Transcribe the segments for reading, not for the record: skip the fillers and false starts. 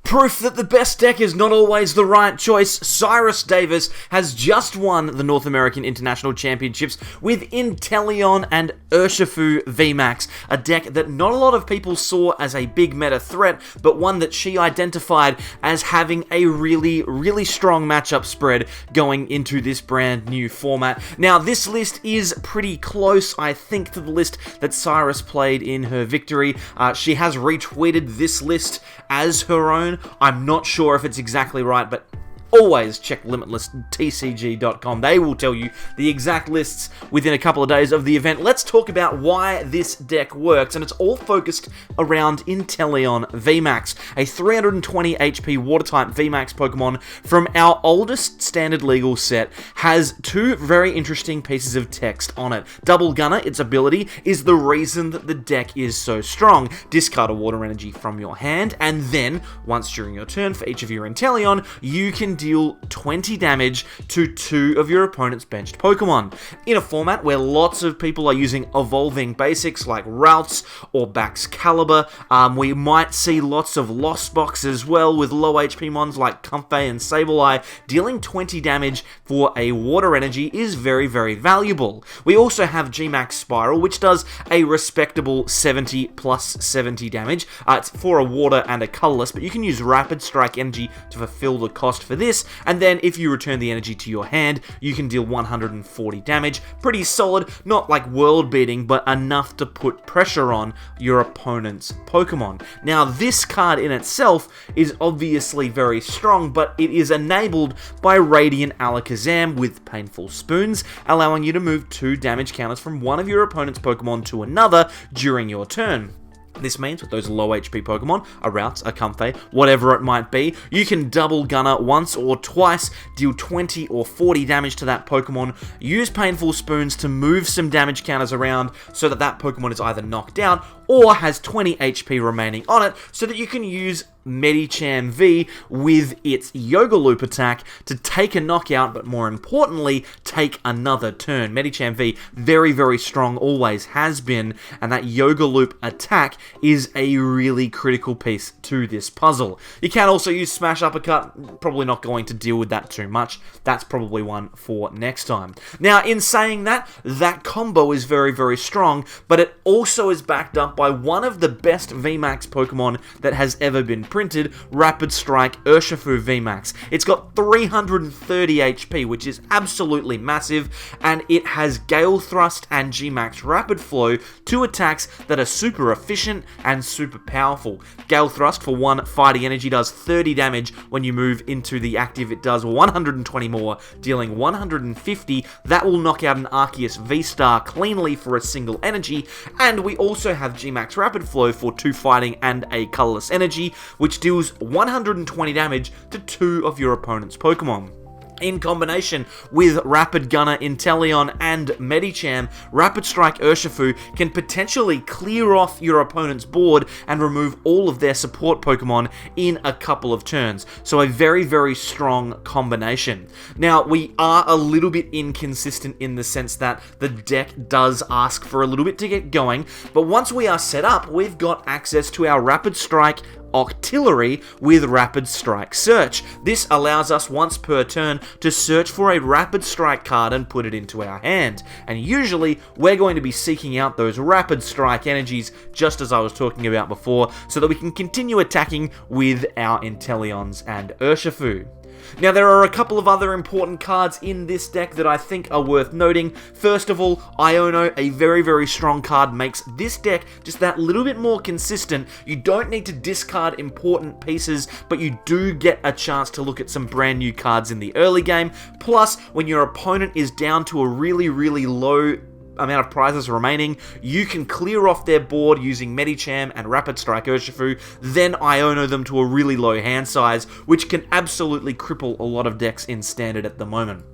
Proof that the best deck is not always the right choice. Cyrus Davis has just won the North American International Championships with Inteleon and Urshifu VMAX, a deck that not a lot of people saw as a big meta threat, but one that she identified as having a really strong matchup spread going into this brand new format. Now, this list is pretty close, I think, to the list that Cyrus played in her victory. She has retweeted this list as her own. I'm not sure if it's exactly right, but always check limitlesstcg.com. They will tell you the exact lists within a couple of days of the event. Let's talk about why this deck works, and it's all focused around Inteleon VMAX, a 320 HP Water-type VMAX Pokemon from our oldest standard legal set, has two very interesting pieces of text on it. Double Gunner, its ability, is the reason that the deck is so strong. Discard a water energy from your hand, and then, once during your turn for each of your Inteleon, you can deal 20 damage to 2 of your opponent's benched Pokemon. In a format where lots of people are using evolving basics like Routes or Baxcalibur, we might see lots of Lost Box as well with low HP mons like Comfey and Sableyes. Dealing 20 damage for a water energy is very valuable. We also have Gmax Spiral, which does a respectable 70 plus 70 damage. It's for a water and a colorless, but you can use Rapid Strike energy to fulfill the cost for this, and then if you return the energy to your hand, you can deal 140 damage. Pretty solid, not like world beating, but enough to put pressure on your opponent's Pokemon. Now, this card in itself is obviously very strong, but it is enabled by Radiant Alakazam with Painful Spoons, allowing you to move 2 damage counters from one of your opponent's Pokemon to another during your turn. This means with those low HP Pokemon, a Routes, a Comfey, whatever it might be, you can double Gunner once or twice, deal 20 or 40 damage to that Pokemon, use Painful Spoons to move some damage counters around so that that Pokemon is either knocked out or has 20 HP remaining on it, so that you can use Medicham V with its Yoga Loop attack to take a knockout, but more importantly, take another turn. Medicham V, very strong, always has been, and that Yoga Loop attack is a really critical piece to this puzzle. You can also use Smash Uppercut, probably not going to deal with that too much. That's probably one for next time. Now, in saying that, that combo is very strong, but it also is backed up by one of the best VMAX Pokemon that has ever been printed, Rapid Strike Urshifu VMAX. It's got 330 HP, which is absolutely massive, and it has Gale Thrust and Gmax Rapid Flow, 2 attacks that are super efficient and super powerful. Gale Thrust for 1 fighting energy does 30 damage when you move into the active. It does 120 more, dealing 150. That will knock out an Arceus V-Star cleanly for a single energy, and we also have Gmax Rapid Flow for 2 fighting and a colorless energy, which deals 120 damage to 2 of your opponent's Pokemon. In combination with Rapid Gunner Inteleon and Medicham, Rapid Strike Urshifu can potentially clear off your opponent's board and remove all of their support Pokemon in a couple of turns. So a very strong combination. Now, we are a little bit inconsistent in the sense that the deck does ask for a little bit to get going, but once we are set up, we've got access to our Rapid Strike Octillery with Rapid Strike Search. This allows us once per turn to search for a Rapid Strike card and put it into our hand. And usually, we're going to be seeking out those Rapid Strike energies, just as I was talking about before, so that we can continue attacking with our Inteleons and Urshifu. Now, there are a couple of other important cards in this deck that I think are worth noting. First of all, Iono, a very strong card, makes this deck just that little bit more consistent. You don't need to discard important pieces, but you do get a chance to look at some brand new cards in the early game. Plus, when your opponent is down to a really low amount of prizes remaining, you can clear off their board using Medicham and Rapid Strike Urshifu, then Iono them to a really low hand size, which can absolutely cripple a lot of decks in Standard at the moment.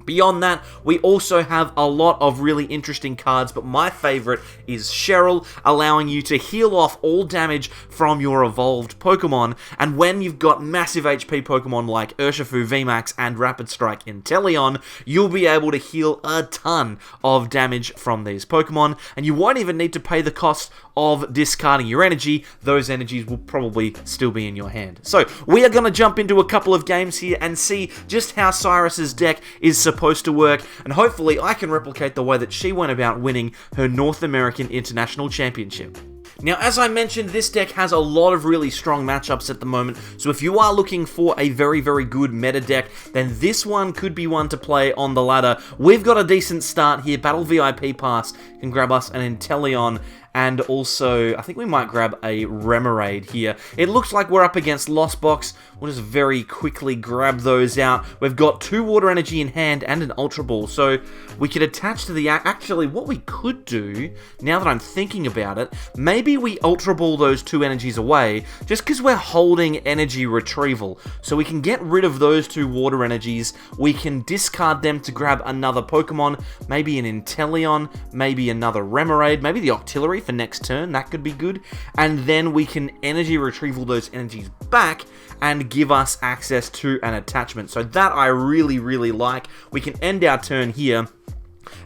Beyond that, we also have a lot of really interesting cards, but my favorite is Cheryl, allowing you to heal off all damage from your evolved Pokemon, and when you've got massive HP Pokemon like Urshifu VMAX and Rapid Strike Inteleon, you'll be able to heal a ton of damage from these Pokemon, and you won't even need to pay the cost of discarding your energy. Those energies will probably still be in your hand. So, we are going to jump into a couple of games here and see just how Cyrus's deck is supposed to work, and hopefully I can replicate the way that she went about winning her North American International Championship. Now, as I mentioned, this deck has a lot of really strong matchups at the moment, so if you are looking for a very, very good meta deck, then this one could be one to play on the ladder. We've got a decent start here. Battle VIP Pass can grab us an Inteleon, and also, I think we might grab a Remoraid here. It looks like we're up against Lost Box. We'll just very quickly grab those out. We've got 2 Water Energy in hand and an Ultra Ball, so we could attach to the... Actually, what we could do, now that I'm thinking about it, maybe we Ultra Ball those 2 energies away, just because we're holding Energy Retrieval. So we can get rid of those 2 Water Energies, we can discard them to grab another Pokemon, maybe an Inteleon, maybe another Remoraid, maybe the Octillery for next turn, that could be good, and then we can Energy Retrieval those energies back and give us access to an attachment. So that I really, really like. We can end our turn here,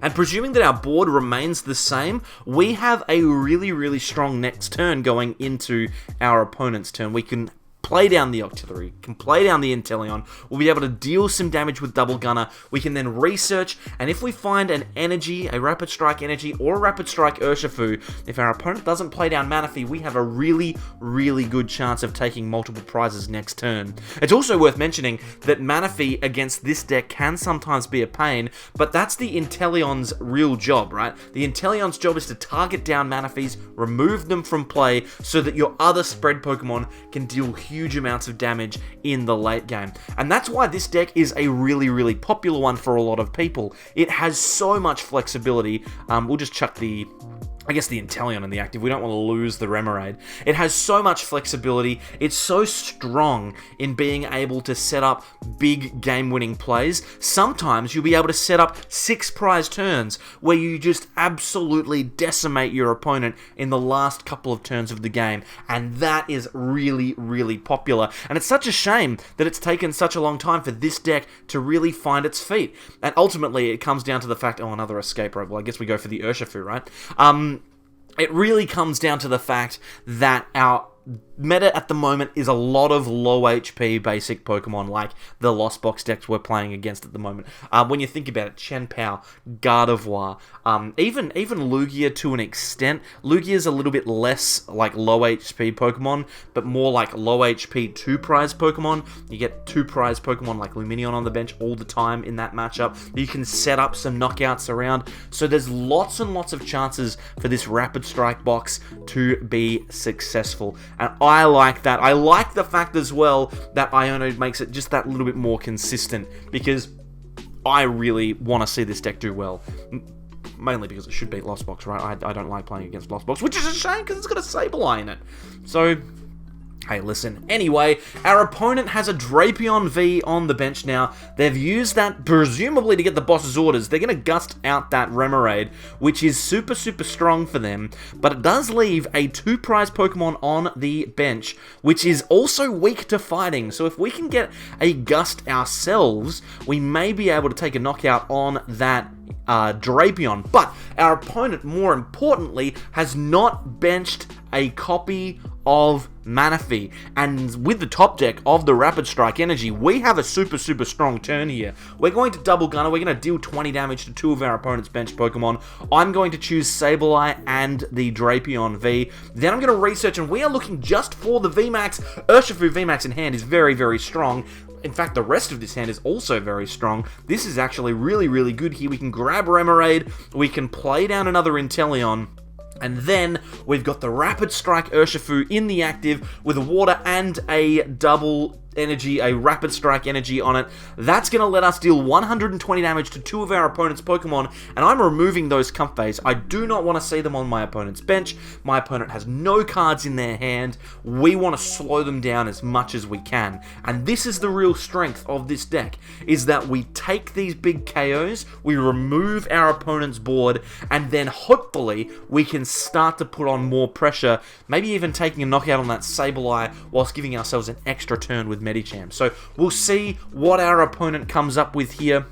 and presuming that our board remains the same, we have a really, really strong next turn going into our opponent's turn. We can play down the Octillery, can play down the Inteleon, we'll be able to deal some damage with Double Gunner, we can then research, and if we find an energy, a Rapid Strike energy, or a Rapid Strike Urshifu, if our opponent doesn't play down Manaphy, we have a really, really good chance of taking multiple prizes next turn. It's also worth mentioning that Manaphy against this deck can sometimes be a pain, but that's the Inteleon's real job, right? The Inteleon's job is to target down Manaphys, remove them from play, so that your other spread Pokemon can deal huge amounts of damage in the late game. And that's why this deck is a really, really popular one for a lot of people. It has so much flexibility. We'll just chuck the... I guess the Inteleon in the active, we don't want to lose the Remoraid. It has so much flexibility, it's so strong in being able to set up big game-winning plays. Sometimes you'll be able to set up 6 prize turns where you just absolutely decimate your opponent in the last couple of turns of the game, and that is really, really popular. And it's such a shame that it's taken such a long time for this deck to really find its feet. And ultimately, it comes down to the fact, oh, another Escape Rope. Well, I guess we go for the Urshifu, right? It really comes down to the fact that our meta at the moment is a lot of low HP basic Pokemon like the Lost Box decks we're playing against at the moment. When you think about it, Chien-Pao, Gardevoir, even Lugia to an extent. Lugia's a little bit less like low HP Pokemon, but more like low HP 2 prize Pokemon. You get 2 prize Pokemon like Lumineon on the bench all the time in that matchup. You can set up some knockouts around, so there's lots and lots of chances for this Rapid Strike box to be successful. And I like that. I like the fact as well that Iono makes it just that little bit more consistent, because I really want to see this deck do well. Mainly because it should beat Lost Box, right? I don't like playing against Lost Box, which is a shame because it's got a Sableye in it. So, hey, listen. Anyway, our opponent has a Drapion V on the bench now. They've used that presumably to get the boss's orders. They're going to gust out that Remoraid, which is super, super strong for them, but it does leave a 2 prize Pokemon on the bench, which is also weak to fighting. So if we can get a gust ourselves, we may be able to take a knockout on that Drapion. But our opponent, more importantly, has not benched a copy of Manaphy, and with the top deck of the Rapid Strike Energy, we have a super, super strong turn here. We're going to Double Gunner, we're going to deal 20 damage to 2 of our opponent's bench Pokemon. I'm going to choose Sableye and the Drapion V. Then I'm going to research, and we are looking just for the VMAX. Urshifu VMAX in hand is very, very strong. In fact, the rest of this hand is also very strong. This is actually really, really good here. We can grab Remoraid, we can play down another Inteleon, and then we've got the Rapid Strike Urshifu in the active with a water and a double energy, a Rapid Strike energy on it. That's going to let us deal 120 damage to 2 of our opponent's Pokemon, and I'm removing those Comfeys. I do not want to see them on my opponent's bench. My opponent has no cards in their hand. We want to slow them down as much as we can, and this is the real strength of this deck, is that we take these big KOs, we remove our opponent's board, and then hopefully we can start to put on more pressure, maybe even taking a knockout on that Sableye whilst giving ourselves an extra turn with Medicham. So we'll see what our opponent comes up with here.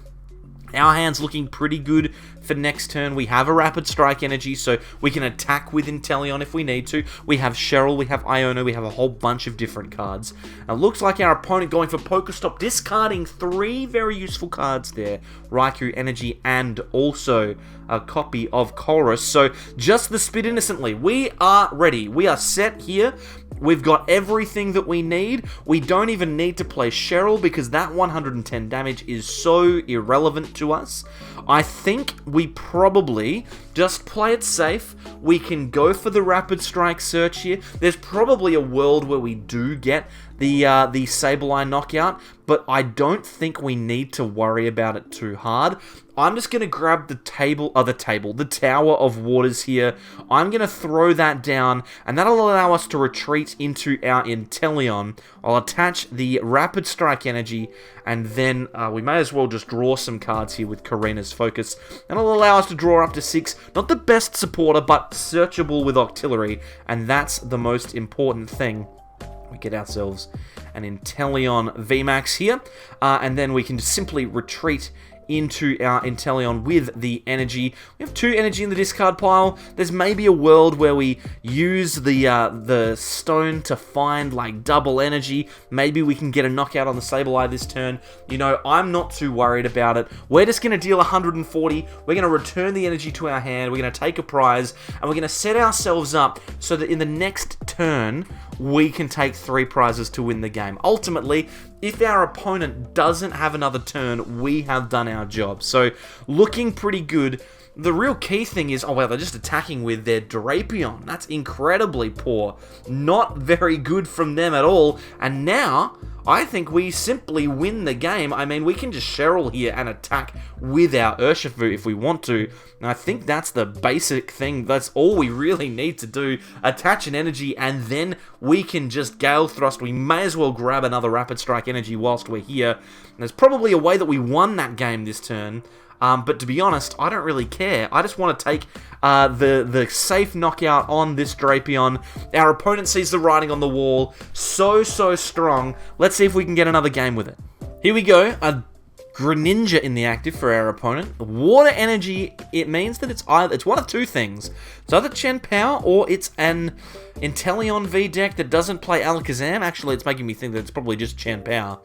Our hand's looking pretty good for next turn. We have a Rapid Strike energy, so we can attack with Inteleon if we need to. We have Cheryl, we have Iono, we have a whole bunch of different cards. Now, it looks like our opponent going for Pokestop, discarding 3 very useful cards there. Raikou Energy and also a copy of Chorus. So, just the Spit Innocently. We are ready. We are set here. We've got everything that we need. We don't even need to play Cheryl because that 110 damage is so irrelevant to us. I think we probably just play it safe. We can go for the Rapid Strike search here. There's probably a world where we do get the Sableye knockout, but I don't think we need to worry about it too hard. I'm just going to grab the Tower of Waters here. I'm going to throw that down, and that'll allow us to retreat into our Inteleon. I'll attach the Rapid Strike energy, and then we may as well just draw some cards here with Korrina's Focus. That'll allow us to draw up to 6. Not the best supporter, but searchable with Octillery, and that's the most important thing. We get ourselves an Inteleon VMAX here, and then we can just simply retreat into our Inteleon with the energy. We have 2 energy in the discard pile. There's maybe a world where we use the stone to find like double energy. Maybe we can get a knockout on the Sableye this turn. You know, I'm not too worried about it. We're just going to deal 140. We're going to return the energy to our hand. We're going to take a prize, and we're going to set ourselves up so that in the next turn, we can take 3 prizes to win the game. Ultimately, if our opponent doesn't have another turn, we have done our job. So, looking pretty good. The real key thing is, oh well, they're just attacking with their Drapion. That's incredibly poor. Not very good from them at all. And now, I think we simply win the game. I mean, we can just Cheryl here and attack with our Urshifu if we want to. And I think that's the basic thing. That's all we really need to do. Attach an energy, and then we can just Gale Thrust. We may as well grab another Rapid Strike energy whilst we're here. And there's probably a way that we won that game this turn. But to be honest, I don't really care. I just want to take the safe knockout on this Drapion. Our opponent sees the writing on the wall. So strong. Let's see if we can get another game with it. Here we go. A Greninja in the active for our opponent. Water energy, it means that it's one of 2 things. It's either Chen Pao or it's an Inteleon V deck that doesn't play Alakazam. Actually, it's making me think that it's probably just Chen Pao.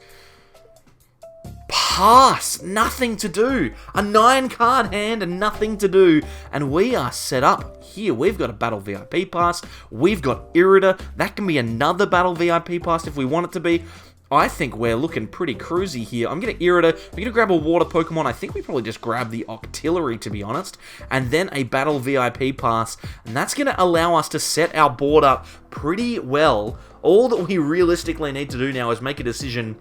Pass! Nothing to do! A 9-card hand and nothing to do. And we are set up here. We've got a Battle VIP Pass. We've got Irida. That can be another Battle VIP Pass if we want it to be. I think we're looking pretty cruisy here. I'm going to Irida. We're going to grab a water Pokemon. I think we probably just grab the Octillery, to be honest. And then a Battle VIP Pass. And that's going to allow us to set our board up pretty well. All that we realistically need to do now is make a decision.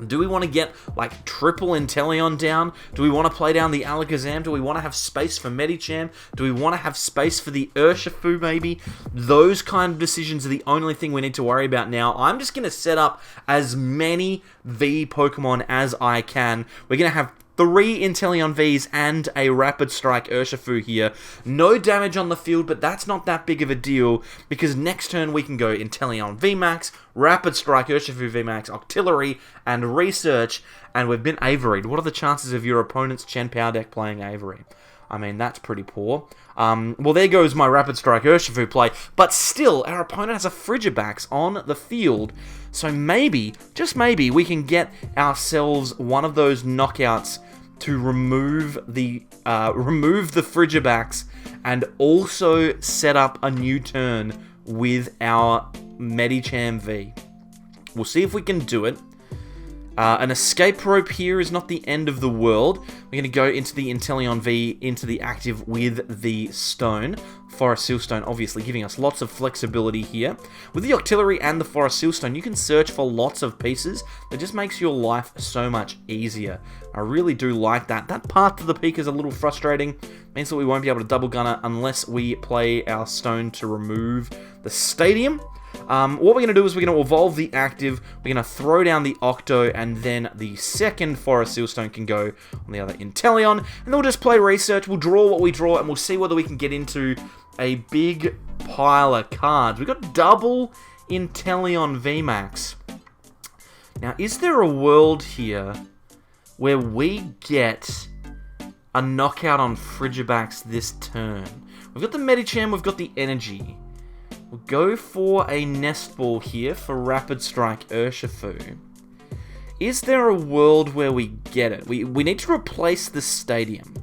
Do we want to get, like, triple Inteleon down? Do we want to play down the Alakazam? Do we want to have space for Medicham? Do we want to have space for the Urshifu, maybe? Those kind of decisions are the only thing we need to worry about now. I'm just going to set up as many V Pokemon as I can. We're going to have 3 Inteleon Vs and a Rapid Strike Urshifu here. No damage on the field, but that's not that big of a deal, because next turn we can go Inteleon VMAX, Rapid Strike Urshifu VMAX, Octillery, and Research, and we've been Averied. What are the chances of your opponent's Chen Pao deck playing Avery? I mean, that's pretty poor. Well, there goes my Rapid Strike Urshifu play, but still, our opponent has a Frigibax on the field, so maybe, just maybe, we can get ourselves one of those knockouts to remove the Frigibax and also set up a new turn with our Medicham V. We'll see if we can do it. An Escape Rope here is not the end of the world. We're going to go into the Inteleon V, into the active with the Stone. Forest Sealstone, obviously giving us lots of flexibility here. With the Octillery and the Forest Sealstone, you can search for lots of pieces. That just makes your life so much easier. I really do like that. That path to the peak is a little frustrating. Means that we won't be able to double gunner unless we play our stone to remove the stadium. What we're going to do is we're going to evolve the active, we're going to throw down the Octo, and then the second Forest Sealstone can go on the other Inteleon, and then we'll just play research, we'll draw what we draw, and we'll see whether we can get into a big pile of cards. We've got double Inteleon VMAX. Now, is there a world here where we get a knockout on Frigibax this turn? We've got the Medicham, we've got the Energy. We'll go for a Nest Ball here for Rapid Strike Urshifu. Is there a world where we get it? We need to replace the stadium,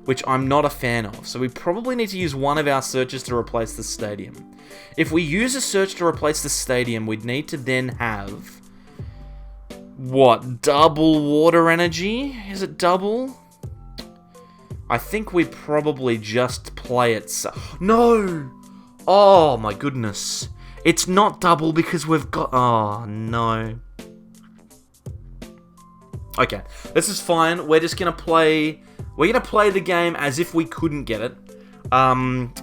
which I'm not a fan of. So we probably need to use one of our searches to replace the stadium. If we use a search to replace the stadium, we'd need to then have... what? Double water energy? Is it double? I think we probably just play it so... No! Oh my goodness. It's not double because we've got... Oh no. Okay, this is fine. We're just going to play... We're going to play the game as if we couldn't get it. I'm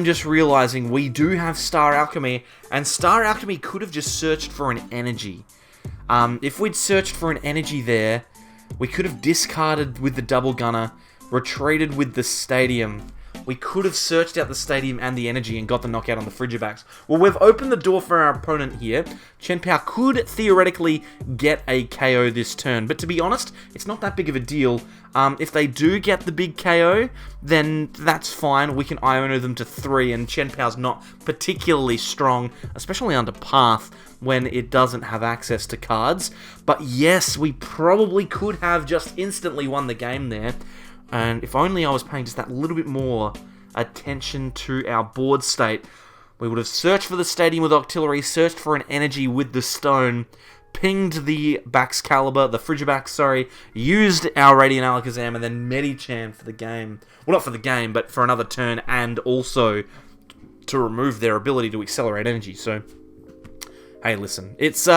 just realizing we do have Star Alchemy, and Star Alchemy could have just searched for an energy. If we'd searched for an energy there, we could have discarded with the double gunner, retreated with the stadium. We could have searched out the stadium and the energy and got the knockout on the Frigibax. Well, we've opened the door for our opponent here. Chen Pao could theoretically get a KO this turn, but to be honest, it's not that big of a deal. If they do get the big KO, then that's fine. We can Iono them to 3, and Chen Pao's not particularly strong, especially under Path, when it doesn't have access to cards. But yes, we probably could have just instantly won the game there. And if only I was paying just that little bit more attention to our board state, we would have searched for the stadium with Octillery, searched for an energy with the stone, pinged the Frigibax, sorry, used our Radiant Alakazam, and then Medicham for the game. Well, not for the game, but for another turn, and also to remove their ability to accelerate energy. So, hey, listen, it's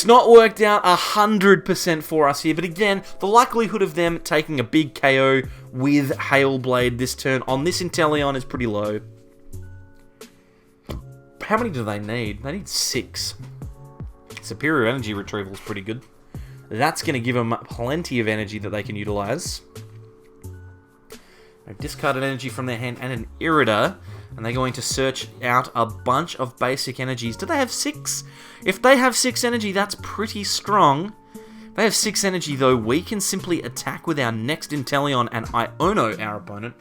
not worked out 100% for us here, but again, the likelihood of them taking a big KO with Hailblade this turn on this Inteleon is pretty low. How many do they need? They need 6. Superior Energy Retrieval is pretty good. That's going to give them plenty of energy that they can utilize. They've discarded energy from their hand and an Irida, and they're going to search out a bunch of basic energies. Do they have 6? If they have 6 energy, that's pretty strong. If they have 6 energy, though, we can simply attack with our next Inteleon and Iono our opponent.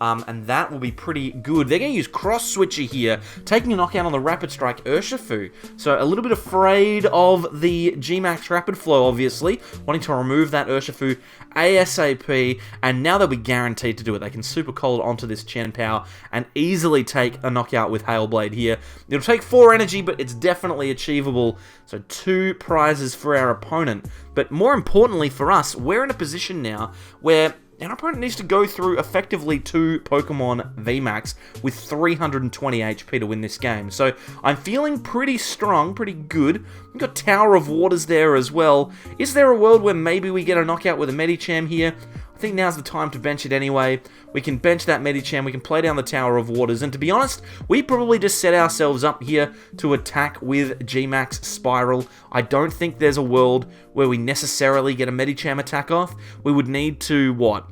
And that will be pretty good. They're going to use Cross Switcher here, taking a knockout on the Rapid Strike Urshifu. So a little bit afraid of the Gmax Rapid Flow, obviously, wanting to remove that Urshifu ASAP, and now they'll be guaranteed to do it. They can Super Cold onto this Chen Pao and easily take a knockout with Hailblade here. It'll take 4 energy, but it's definitely achievable. So 2 prizes for our opponent. But more importantly for us, we're in a position now where our opponent needs to go through effectively 2 Pokemon VMAX with 320 HP to win this game. So I'm feeling pretty strong, pretty good. We've got Tower of Waters there as well. Is there a world where maybe we get a knockout with a Medicham here? I think now's the time to bench it anyway. We can bench that Medicham, we can play down the Tower of Waters, and to be honest, we probably just set ourselves up here to attack with Gmax Spiral. I don't think there's a world where we necessarily get a Medicham attack off. We would need to, what?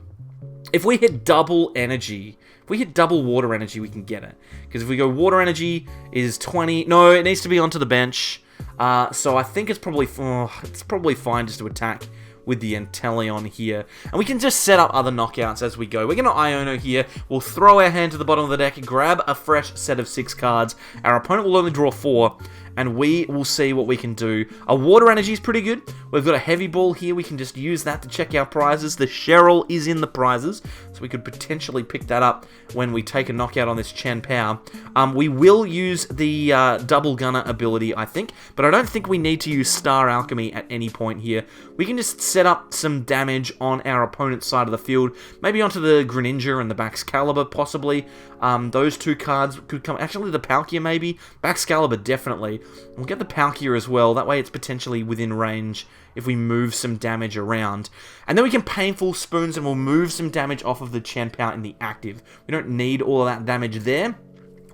If we hit double energy, if we hit double water energy, we can get it. Because if we go water energy is 20, no, it needs to be onto the bench. So I think it's probably fine just to attack with the Inteleon here. And we can just set up other knockouts as we go. We're going to Iono here. We'll throw our hand to the bottom of the deck, grab a fresh set of 6 cards. Our opponent will only draw 4. and we will see what we can do. A water energy is pretty good. We've got a heavy ball here. We can just use that to check our prizes. The Cheryl is in the prizes, so we could potentially pick that up when we take a knockout on this Chen Pao. We will use the double gunner ability, I think, but I don't think we need to use Star Alchemy at any point here. We can just set up some damage on our opponent's side of the field, maybe onto the Greninja and the Baxcalibur, possibly. Those two cards could come. Actually, the Palkia, maybe. Baxcalibur, definitely. We'll get the Palkia as well. That way it's potentially within range if we move some damage around. And then we can Painful Spoons and we'll move some damage off of the Chen Pao in the active. We don't need all of that damage there.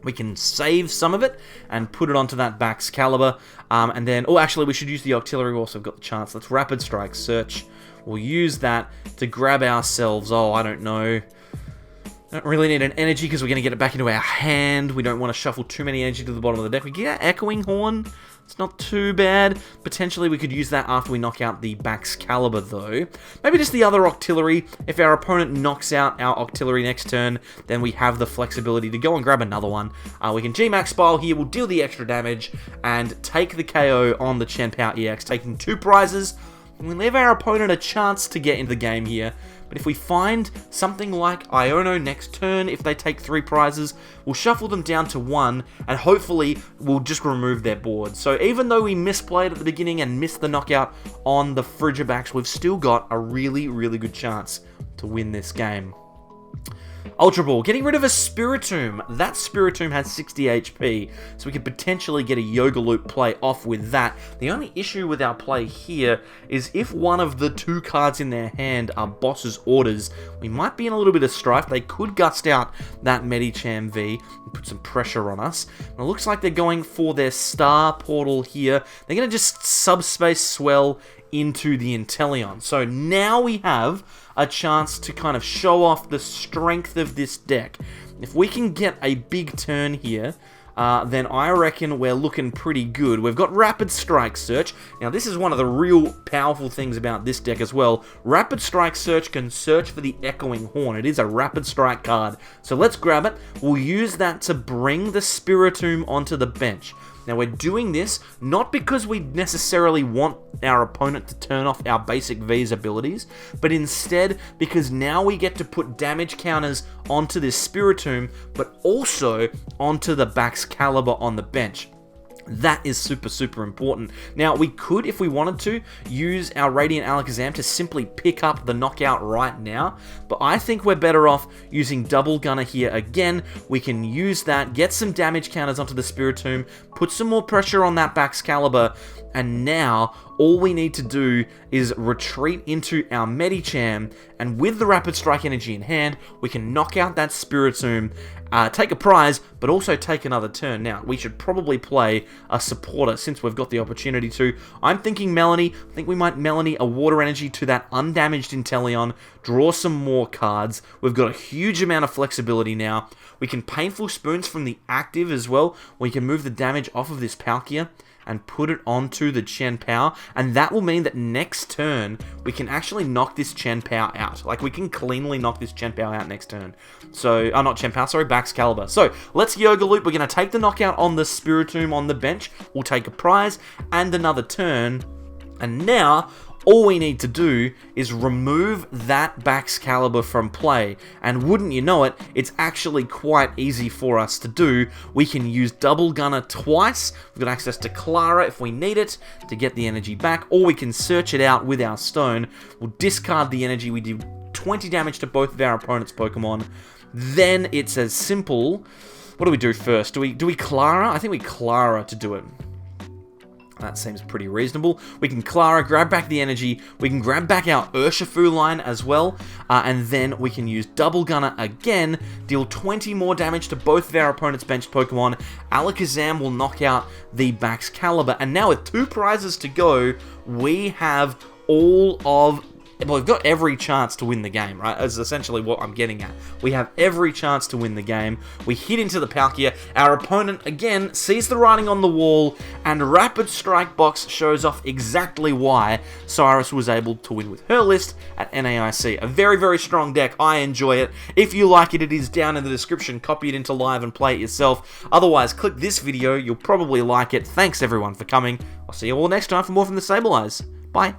We can save some of it and put it onto that Baxcalibur. And then, oh, actually, we should use the Octillery. We've also got the chance. Let's Rapid Strike Search. We'll use that to grab ourselves, oh, I don't know. Don't really need an energy because we're going to get it back into our hand. We don't want to shuffle too many energy to the bottom of the deck. We get Echoing Horn. It's not too bad. Potentially we could use that after we knock out the Baxcalibur though. Maybe just the other Octillery. If our opponent knocks out our Octillery next turn, then we have the flexibility to go and grab another one. We can G-Max Spile here. We'll deal the extra damage and take the KO on the Chen Pao EX, taking 2 prizes. We leave our opponent a chance to get into the game here. But if we find something like Iono next turn, if they take 3 prizes, we'll shuffle them down to 1, and hopefully we'll just remove their board. So even though we misplayed at the beginning and missed the knockout on the Frigibax, we've still got a really, really good chance to win this game. Ultra Ball, getting rid of a Spiritomb. That Spiritomb has 60 HP, so we could potentially get a Yoga Loop play off with that. The only issue with our play here is if one of the 2 cards in their hand are Boss's Orders, we might be in a little bit of strife. They could gust out that Medicham V and put some pressure on us. And it looks like they're going for their Star Portal here. They're going to just Subspace Swell into the Inteleon. So now we have a chance to kind of show off the strength of this deck. If we can get a big turn here, then I reckon we're looking pretty good. We've got Rapid Strike Search. Now, this is one of the real powerful things about this deck as well. Rapid Strike Search can search for the Echoing Horn. It is a Rapid Strike card. So let's grab it. We'll use that to bring the Spiritomb onto the bench. Now, we're doing this not because we necessarily want our opponent to turn off our basic V's abilities, but instead because now we get to put damage counters onto this Spiritomb, but also onto the Baxcalibur on the bench. That is super, super important. Now, we could, if we wanted to, use our Radiant Alakazam to simply pick up the knockout right now, but I think we're better off using Double Gunner here again. We can use that, get some damage counters onto the Spiritomb, put some more pressure on that Baxcalibur, and now all we need to do is retreat into our Medicham, and with the Rapid Strike energy in hand, we can knock out that Spiritomb, take a prize, but also take another turn. Now, we should probably play a supporter since we've got the opportunity to. I'm thinking Melony. I think we might Melony a water energy to that undamaged Inteleon, draw some more cards. We've got a huge amount of flexibility now. We can Painful Spoons from the active as well. We can move the damage off of this Palkia and put it onto the Chen Pao, and that will mean that next turn we can actually knock this Chen Pao out. Like, we can cleanly knock this Chen Pao out next turn. So, not Chen Pao, sorry, Baxcalibur. So, let's Yoga Loop. We're going to take the knockout on the Spiritomb on the bench. We'll take a prize and another turn, and now all we need to do is remove that Baxcalibur from play, and wouldn't you know it, it's actually quite easy for us to do. We can use Double Gunner twice. We've got access to Klara if we need it to get the energy back, or we can search it out with our stone. We'll discard the energy. We do 20 damage to both of our opponent's Pokemon. Then it's as simple. What do we do first? Do we Klara? I think we Klara to do it. That seems pretty reasonable. We can Klara, grab back the energy. We can grab back our Urshifu line as well. And then we can use Double Gunner again. Deal 20 more damage to both of our opponent's benched Pokemon. Alakazam will knock out the Baxcalibur. And now with 2 prizes to go, we have all of well, we've got every chance to win the game, right? That's essentially what I'm getting at. We have every chance to win the game. We hit into the Palkia. Our opponent, again, sees the writing on the wall, and Rapid Strike Box shows off exactly why Cyrus was able to win with her list at NAIC. A very, very strong deck. I enjoy it. If you like it, it is down in the description. Copy it into live and play it yourself. Otherwise, click this video. You'll probably like it. Thanks, everyone, for coming. I'll see you all next time for more from the Sableyes. Bye.